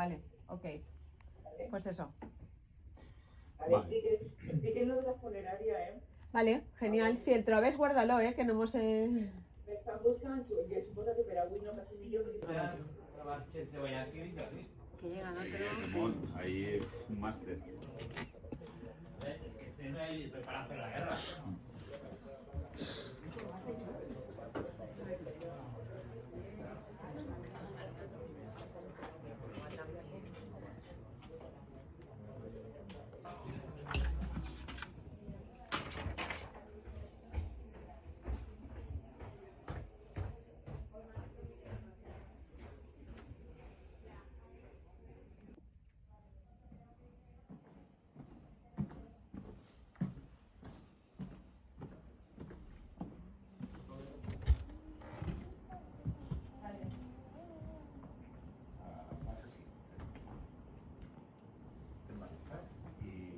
Vale, ok. Pues eso. Estic en lo de la funeraria, Vale, genial. Si el trobes, guárdalo, que no hemos... M'estan buscant, jo suposo que per avui no m'ha millor que... Que llegan otro. Ahí es un máster. Estén ahí preparados para la guerra.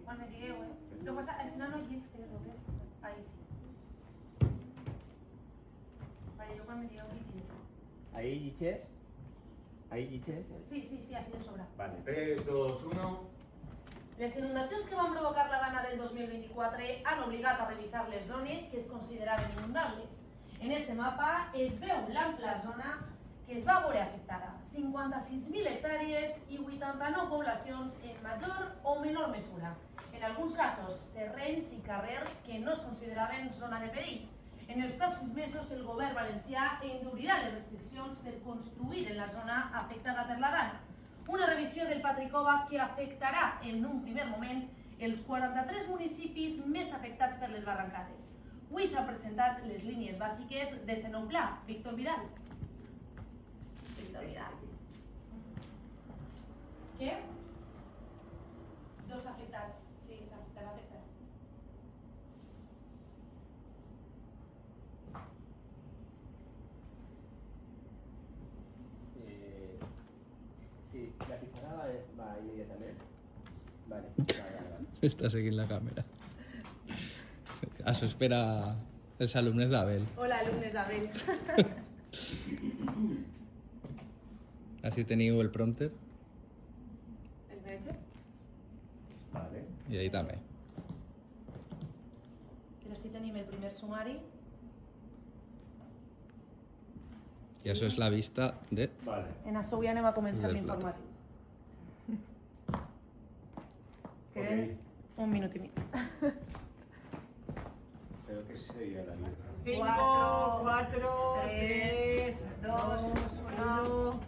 Quan me digueu, Lo que passa, si no, no llits que Robert. Ahí sí. Vale, jo quan me digueu llit. Ahí llitges. Ahí llitges. Sí, així de sobre. Vale. 3, 2, 1. Les inundacions que van provocar la gana del 2024 han obligat a revisar les zones que es consideraven inundables. En este mapa es veu l'ampla zona que es va veure afectada, 56.000 hectàrees i 89 poblacions en major o menor mesura. En alguns casos, terrenys i carrers que no es consideraven zona de perill. En els pròxims mesos, el govern valencià endurirà les restriccions per construir en la zona afectada per la gana. Una revisió del Patricova que afectarà en un primer moment els 43 municipis més afectats per les barrancades. Avui s'han presentat les línies bàsiques d'este nou pla. Víctor Vidal. Què? 2 afectats. Sí, t'han afectat. Sí, la pizarra va inmediatament. Vale. Està seguint la càmera. Això espera els alumnes d'Abel. Hola, alumnes d'Abel. Així teniu el prompter El metge? Vale. i ahí també. I així tenim el primer sumari. I això és la vista de... Vale. En això avui anem a començar Del l'informatiu. Queden un minut i mig. Pero que sería la vida. 5, 4, 3, 2, 1...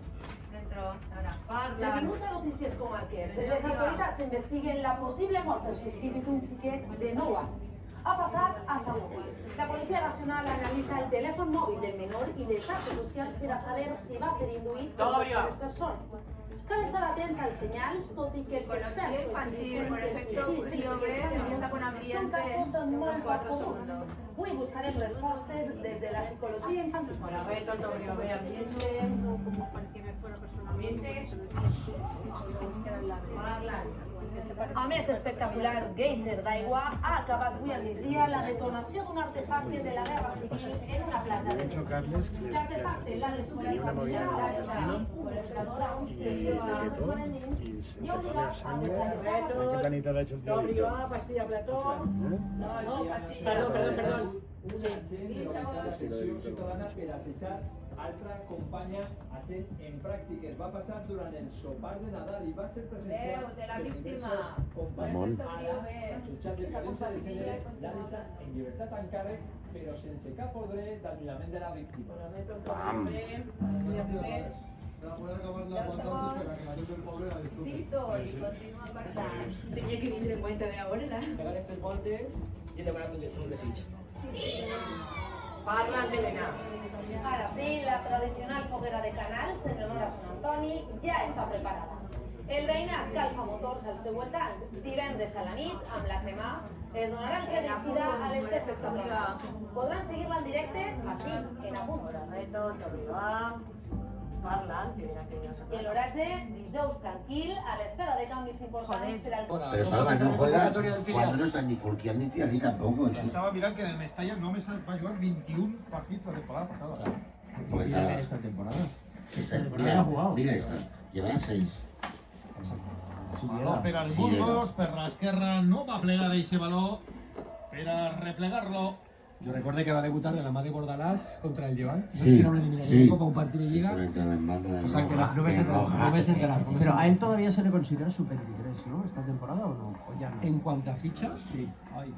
Dentro, ahora. Parla. Benvinguts a Notícies Comarques. Les autoritats investiguen la possible mort per suïcidi d'un xiquet de 9 anys. Ha passat a Salut. La Policia Nacional analitza el telèfon mòbil del menor i les xarxes socials per a saber si va ser induït per terceres persones. Cal estar atents als senyals, tot i que els experts coincideixen que els suïcidis són casos molt poc comuns. Avui buscarem respostes des de la psicologia infantil. Por haber tanto breve ambiente, como cualquier fuera personalmente, A més d'espectacular geyser d'aigua, ha acabat avui al migdia la detonació d'un artefacte de la guerra civil en una platja de Vic. L'artefacte l'ha descobert una col·laboradora a uns testigos forenins i ha obligat a desallotjar. Dobrio A, pastilla Platón. Perdón. L'acció ciutadana per assetjar altra companya agent en pràctiques. Va passar durant el sopar de Nadal i va ser presenciat per diversos companys. Ara, el jutjat de violència de gènere l'ha deixat en llibertat amb càrrecs, però sense cap ordre d'allunyament de la víctima. Víctor, y continúa parlant. Tenía que vindre en cuenta de ahora. Pegar estos golpes y demanar un desig. Parla, Helena. Ara sí, la tradicional foguera de Canals en honor a Sant Antoni ja està preparada. El veïnat calfa motors al seu voltant. Divendres a la nit, amb la crema, es donarà el que decida a les festes catalanes. Podran seguir-la en directe així, en amunt. Reto, Dobrio A. Parlan, que dirán que ellos... I l'oratge, dijous tranquil, a l'espera de canvis importants per al... Pero Salva no juega cuando no están ni Fulquian ni Tierney tampoco. Estaba mirando que en el Mestalla no me va a jugar 21 partidos la temporada pasada. Pues Esta temporada. mira esta, llevará 6. Valor per al Burgos, per l'esquerra no va plegar eixe valor per a replegar-lo. Yo recuerdo que va a debutar de la madre de Bordalás contra el Levante. No sé Sí, si era una eliminación sí. de Copa, un partido de Liga. Hizo una entrada en banda de O sea, que roja, no me sé de roja. enterar. Pero a él todavía se le considera sub-23, ¿no? ¿Esta temporada o no? ¿O ya no? En cuanto a fichas, sí. Ay,